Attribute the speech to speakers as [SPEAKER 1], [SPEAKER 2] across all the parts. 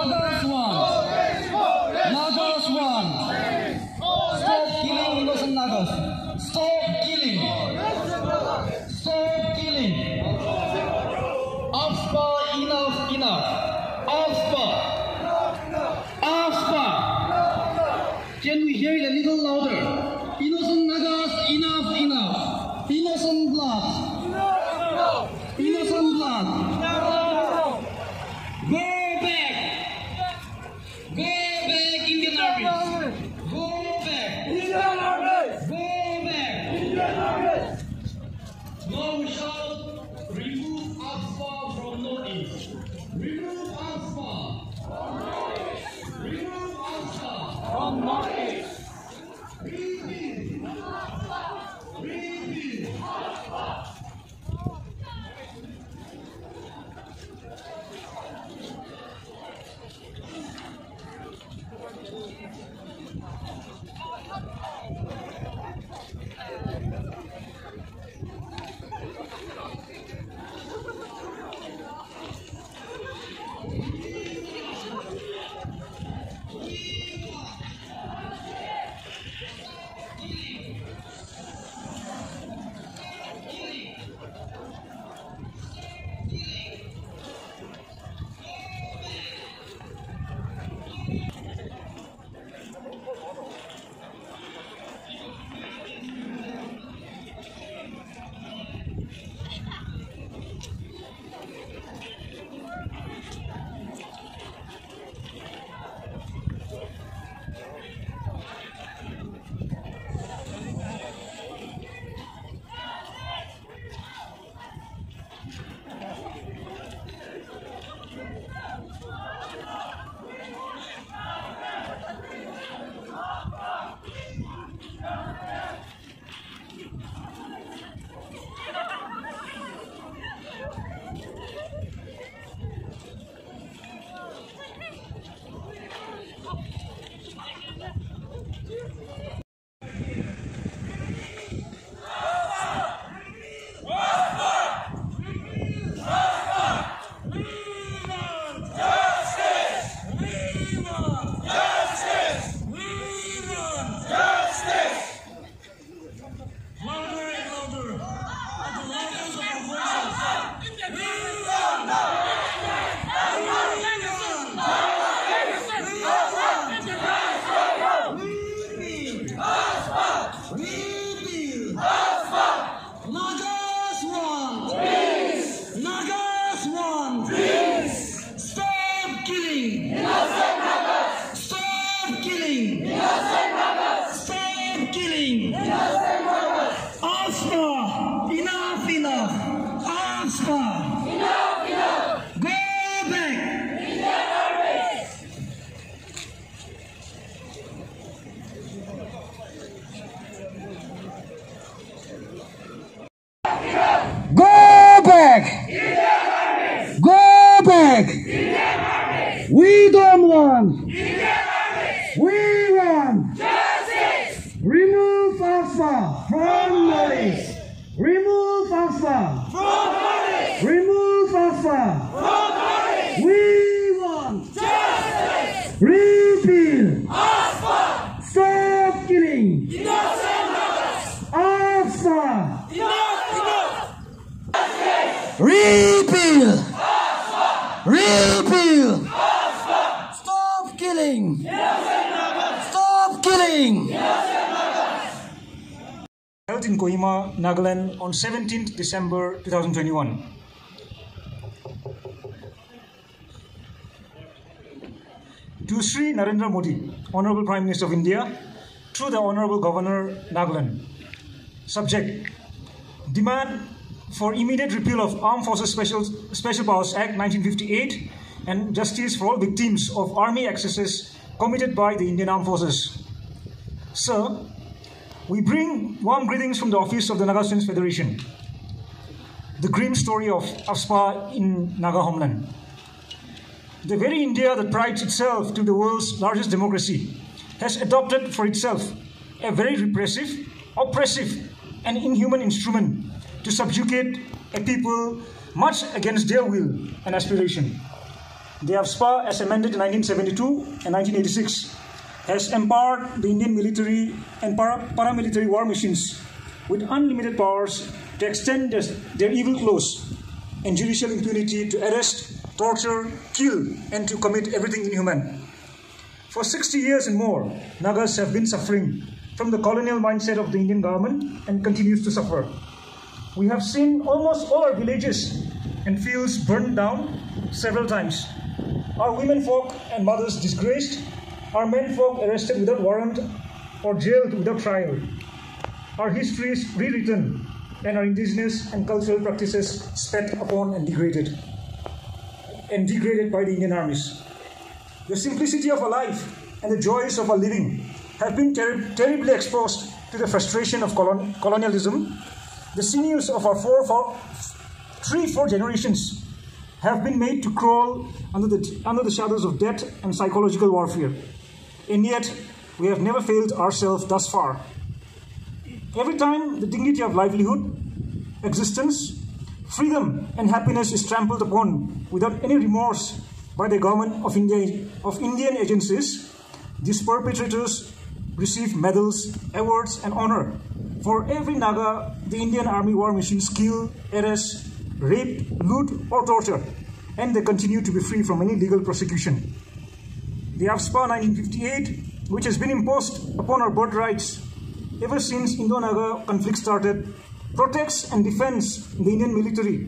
[SPEAKER 1] Nagas one. Nagas one. Stop killing innocent Nagas. Stop killing. Stop killing. AFSPA, enough, enough. AFSPA. AFSPA. Can we hear it a little louder? Innocent Nagas, enough, enough. Innocent blood. Innocent blood. Go back! Go back, Indian Army! Go back! Indian Army! Go back! Indian Army! Now we shall remove AFSPA from Northeast. Remove AFSPA! From Northeast! Remove AFSPA! From Northeast! Repeal! Repeal! Go back! We don't want! We want! Justice! Remove AFSPA from Northeast! Remove AFSPA from Northeast! Remove AFSPA from Northeast! We want! Justice! Repeal! AFSPA! Stop killing! Innocent mothers! AFSPA! Enough! Repeal! Repeal! Stop killing! Stop killing!
[SPEAKER 2] Held in Kohima, Nagaland on 17th December 2021. To Sri Narendra Modi, Honorable Prime Minister of India, through the Honorable Governor, Nagaland. Subject: demand for immediate repeal of Armed Forces Special Powers Act 1958 and justice for all victims of army excesses committed by the Indian Armed Forces. Sir, we bring warm greetings from the office of the Naga Students Federation. The grim story of AFSPA in Naga homeland. The very India that prides itself to the world's largest democracy has adopted for itself a very repressive, oppressive, and inhuman instrument to subjugate a people much against their will and aspiration. The AFSPA, as amended in 1972 and 1986, has empowered the Indian military and paramilitary war machines with unlimited powers to extend their evil claws and judicial impunity to arrest, torture, kill, and to commit everything inhuman. For 60 years and more, Nagas have been suffering from the colonial mindset of the Indian government and continues to suffer. We have seen almost all our villages and fields burned down several times. Our women folk and mothers disgraced, our men folk arrested without warrant or jailed without trial. Our history is rewritten and our indigenous and cultural practices spat upon and degraded by the Indian armies. The simplicity of our life and the joys of our living have been terribly exposed to the frustration of colonialism. The sinews of our 3-4 generations have been made to crawl under the shadows of death and psychological warfare. And yet, we have never failed ourselves thus far. Every time the dignity of livelihood, existence, freedom, and happiness is trampled upon without any remorse by the government of Indian agencies, these perpetrators receive medals, awards, and honor. For every Naga, the Indian Army war machines kill, arrest, rape, loot, or torture, and they continue to be free from any legal prosecution. The AFSPA 1958, which has been imposed upon our birthrights ever since Indo-Naga conflict started, protects and defends the Indian military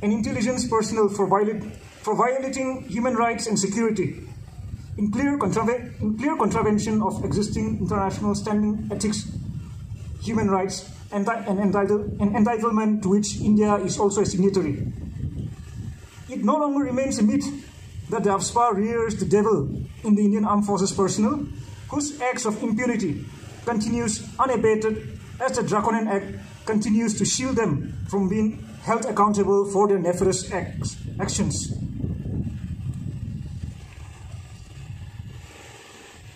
[SPEAKER 2] and intelligence personnel for violating human rights and security, in clear contravention of existing international standing ethics, human rights, and entitlement to which India is also a signatory. It no longer remains a myth that the AFSPA rears the devil in the Indian Armed Forces personnel, whose acts of impunity continues unabated as the Draconian Act continues to shield them from being held accountable for their nefarious actions.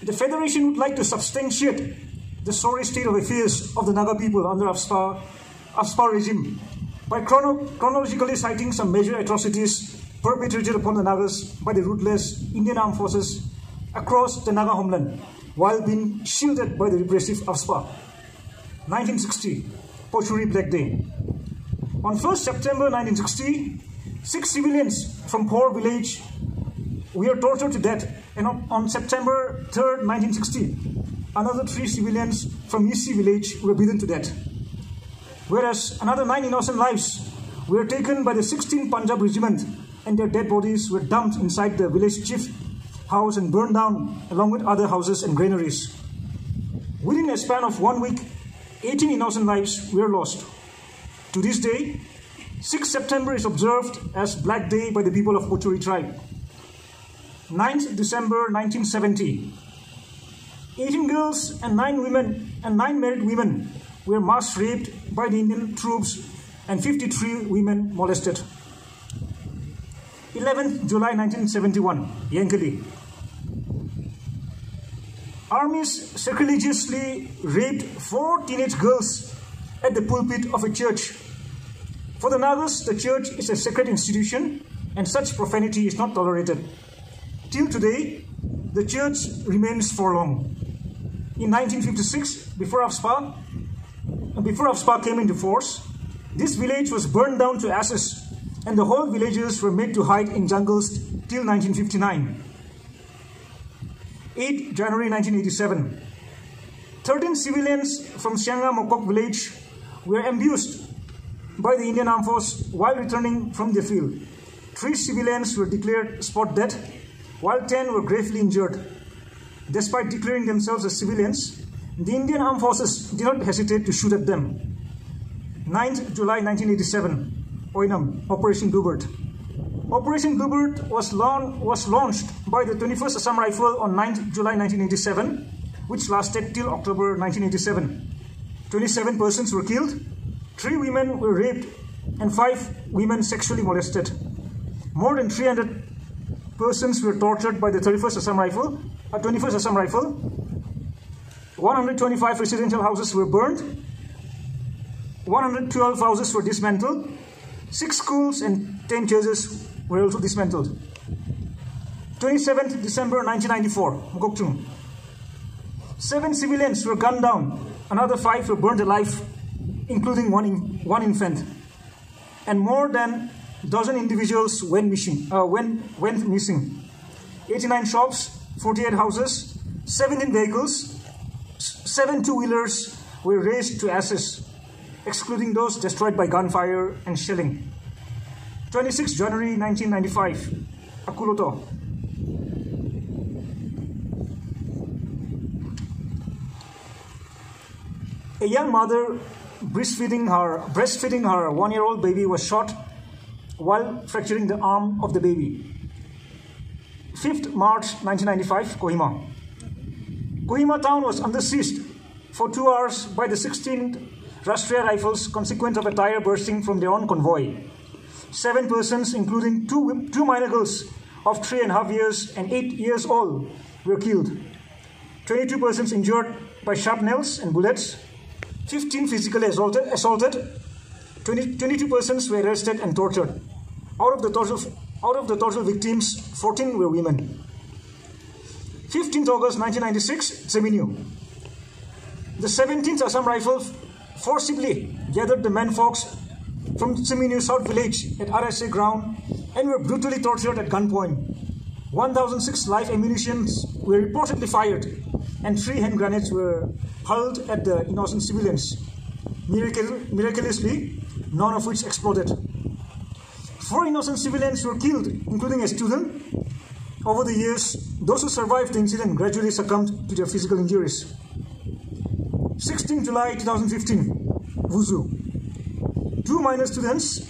[SPEAKER 2] The Federation would like to substantiate the sorry state of affairs of the Naga people under AFSPA regime by chronologically citing some major atrocities perpetrated upon the Nagas by the ruthless Indian Armed Forces across the Naga homeland while being shielded by the repressive AFSPA. 1960, Pochuri Black Day. On 1st September 1960, 6 civilians from Por village were tortured to death, and on September 3rd, 1960, another 3 civilians from Yisi village were beaten to death. Whereas another 9 innocent lives were taken by the 16th Punjab Regiment, and their dead bodies were dumped inside the village chief's house and burned down along with other houses and granaries. Within a span of 1 week, 18 innocent lives were lost. To this day, 6th September is observed as Black Day by the people of Pochuri tribe. 9th December 1970, 18 girls and 9 women and 9 married women were mass raped by the Indian troops and 53 women molested. 11th July 1971, Yankali. Armies sacrilegiously raped 4 teenage girls at the pulpit of a church. For the Nagas, the church is a sacred institution and such profanity is not tolerated. Till today, the church remains forlorn. In 1956, before AFSPA came into force, this village was burned down to ashes and the whole villagers were made to hide in jungles till 1959. 8 January 1987, 13 civilians from Sianga Mokok village were ambushed by the Indian Armed Force while returning from the field. 3 civilians were declared spot dead, while 10 were gravely injured. Despite declaring themselves as civilians, the Indian Armed Forces did not hesitate to shoot at them. 9th July 1987, Oinam, Operation Bluebird. Operation Bluebird was launched by the 21st Assam Rifle on 9th July 1987, which lasted till October 1987. 27 persons were killed, 3 women were raped, and 5 women sexually molested. More than 300 persons were tortured by the 21st Assam Rifle. 125 residential houses were burned. 112 houses were dismantled. 6 schools and 10 churches were also dismantled. 27th December 1994, Mukokchung. 7 civilians were gunned down, another 5 were burned alive, including one infant. And more than a dozen individuals went missing. 89 shops, 48 houses, 17 vehicles, 7 two-wheelers were razed to ashes, excluding those destroyed by gunfire and shelling. 26 January 1995, Akuloto. A young mother breastfeeding her 1-year-old baby was shot while fracturing the arm of the baby. 5th March 1995, Kohima. Kohima town was under siege for 2 hours by the 16th Rashtriya Rifles consequent of a tire bursting from their own convoy. 7 persons, including two minor girls of 3.5 years and 8 years old, were killed. 22 persons injured by sharp nails and bullets. 15 physically assaulted. 22 persons were arrested and tortured. Out of the total victims, 14 were women. 15th August 1996, Zeminu. The 17th Assam Rifles forcibly gathered the menfolks from Zeminu South Village at RSA ground and were brutally tortured at gunpoint. 1,006 live ammunition were reportedly fired and 3 hand grenades were hurled at the innocent civilians. Miraculously, none of which exploded. 4 innocent civilians were killed, including a student. Over the years, those who survived the incident gradually succumbed to their physical injuries. 16 July 2015, Wuzu. 2 minor students,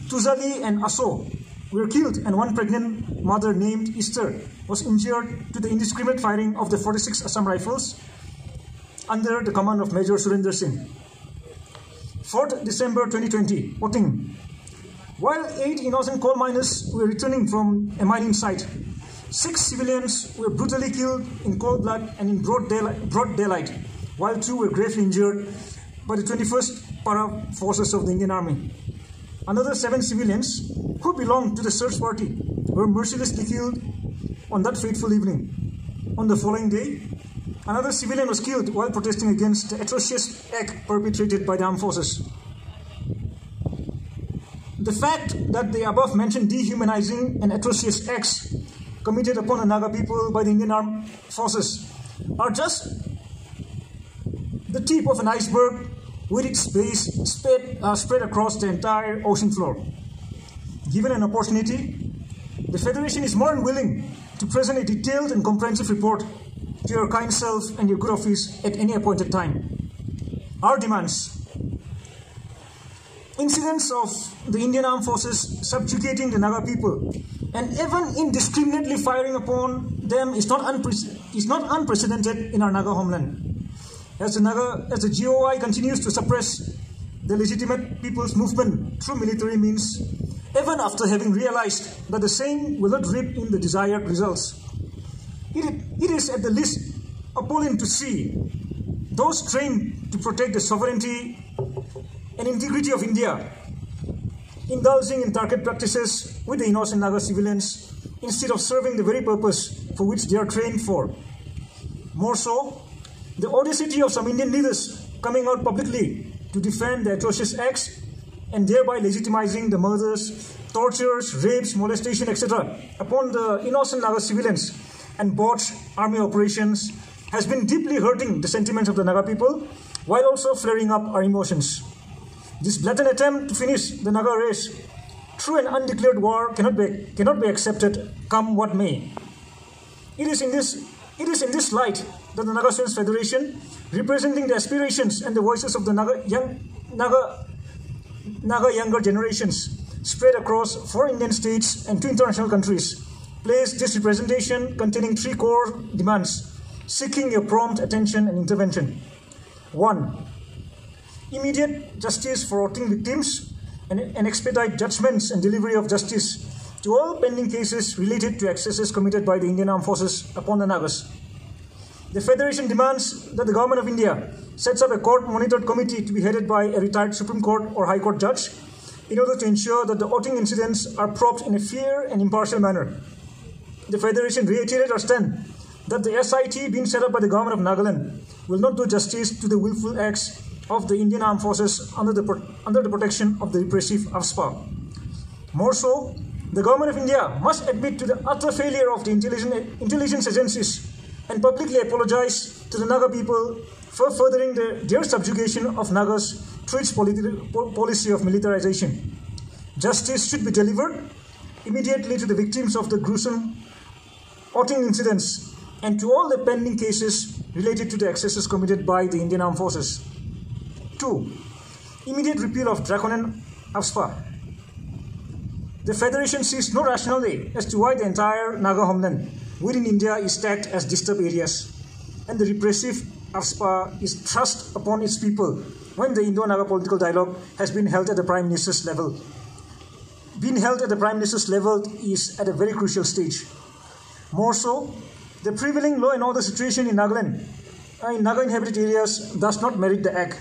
[SPEAKER 2] Tuzali and Aso, were killed, and 1 pregnant mother named Easter was injured to the indiscriminate firing of the 46 Assam Rifles under the command of Major Surinder Singh. 4th December 2020, Oting. While 8 innocent coal miners were returning from a mining site, 6 civilians were brutally killed in cold blood and in broad daylight, while 2 were gravely injured by the 21st Para forces of the Indian Army. Another 7 civilians who belonged to the search party were mercilessly killed on that fateful evening. On the following day, another civilian was killed while protesting against the atrocious act perpetrated by the armed forces. The fact that the above-mentioned dehumanizing and atrocious acts committed upon the Naga people by the Indian armed forces are just the tip of an iceberg with its base spread across the entire ocean floor. Given an opportunity, the Federation is more than willing to present a detailed and comprehensive report to your kind self and your good office at any appointed time. Our demands: incidents of the Indian armed forces subjugating the Naga people and even indiscriminately firing upon them is not unprecedented in our Naga homeland. As the GOI continues to suppress the legitimate people's movement through military means, even after having realized that the same will not reap in the desired results, it is at the least appalling to see those trained to protect the sovereignty and integrity of India indulging in target practices with the innocent Naga civilians instead of serving the very purpose for which they are trained for. More so, the audacity of some Indian leaders coming out publicly to defend the atrocious acts and thereby legitimizing the murders, tortures, rapes, molestation, etc. upon the innocent Naga civilians and botched army operations has been deeply hurting the sentiments of the Naga people while also flaring up our emotions. This blatant attempt to finish the Naga race through an undeclared war cannot be accepted, come what may. It is in this light that the Naga Students Federation, representing the aspirations and the voices of the Naga younger generations spread across 4 Indian states and 2 international countries, plays this representation containing 3 core demands, seeking your prompt attention and intervention. 1. Immediate justice for rotting victims and expedite judgments and delivery of justice to all pending cases related to excesses committed by the Indian Armed Forces upon the Nagas. The Federation demands that the Government of India sets up a court-monitored committee to be headed by a retired Supreme Court or High Court judge in order to ensure that the voting incidents are probed in a fair and impartial manner. the Federation reiterated our stand that the SIT being set up by the government of Nagaland will not do justice to the willful acts of the Indian Armed Forces under the protection of the repressive AFSPA. More so, the government of India must admit to the utter failure of the intelligence agencies and publicly apologize to the Naga people for furthering their subjugation of Nagas through its policy of militarization. Justice should be delivered immediately to the victims of the gruesome outing incidents and to all the pending cases related to the excesses committed by the Indian Armed Forces. 2. Immediate repeal of draconian AFSPA. The Federation sees no rationale as to why the entire Naga homeland within India is tagged as disturbed areas, and the repressive AFSPA is thrust upon its people when the Indo-Naga political dialogue has been held at the Prime Minister's level. Being held at the Prime Minister's level is at a very crucial stage. More so, the prevailing law and order situation in Nagaland, in Naga inhabited areas, does not merit the act,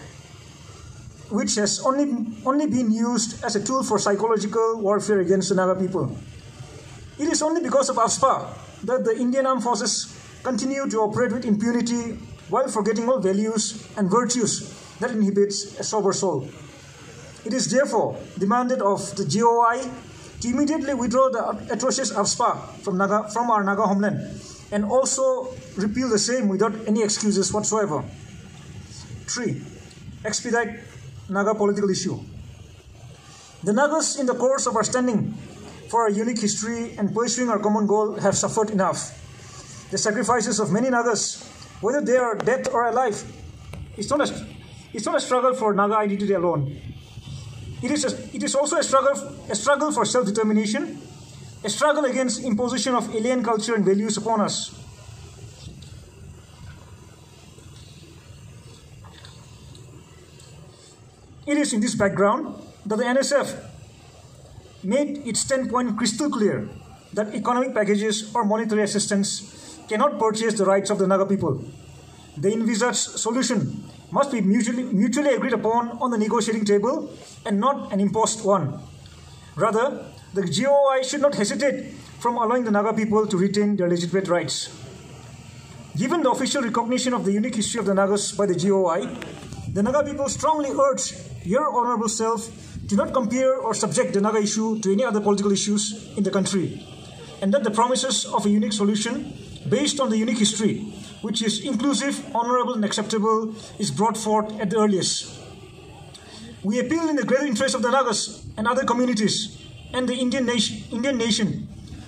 [SPEAKER 2] which has only been used as a tool for psychological warfare against the Naga people. It is only because of AFSPA that the Indian Armed Forces continue to operate with impunity while forgetting all values and virtues that inhibits a sober soul. It is therefore demanded of the GOI to immediately withdraw the atrocious AFSPA from our Naga homeland and also repeal the same without any excuses whatsoever. 3. Expedite Naga political issue. The Nagas, in the course of our standing for our unique history and pursuing our common goal, have suffered enough. The sacrifices of many Nagas, whether they are dead or alive, it's not a struggle for Naga identity alone. It is also a struggle for self-determination, a struggle against imposition of alien culture and values upon us. It is in this background that the NSF made its 10-point crystal clear that economic packages or monetary assistance cannot purchase the rights of the Naga people. The envisaged solution must be mutually agreed upon on the negotiating table and not an imposed one. Rather, the GOI should not hesitate from allowing the Naga people to retain their legitimate rights. Given the official recognition of the unique history of the Nagas by the GOI, the Naga people strongly urge your honorable self to not compare or subject the Naga issue to any other political issues in the country, and that the promises of a unique solution based on the unique history, which is inclusive, honorable and acceptable, is brought forth at the earliest. We appeal in the greater interest of the Nagas and other communities and the Indian nation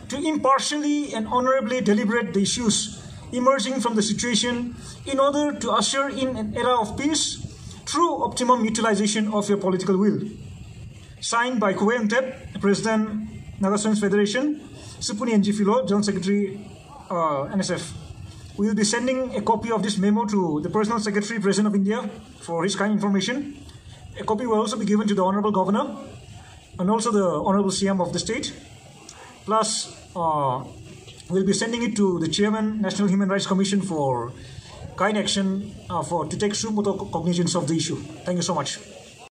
[SPEAKER 2] to impartially and honorably deliberate the issues emerging from the situation in order to usher in an era of peace through optimum utilization of your political will. Signed by Kohima, President, Naga Students Federation, Supuni NG Philo, General Secretary, NSF. We will be sending a copy of this memo to the Personal Secretary, President of India, for his kind information. A copy will also be given to the Honorable Governor and also the Honorable CM of the state. Plus, we'll be sending it to the Chairman, National Human Rights Commission for kind action to take sumoto cognizance of the issue. Thank you so much.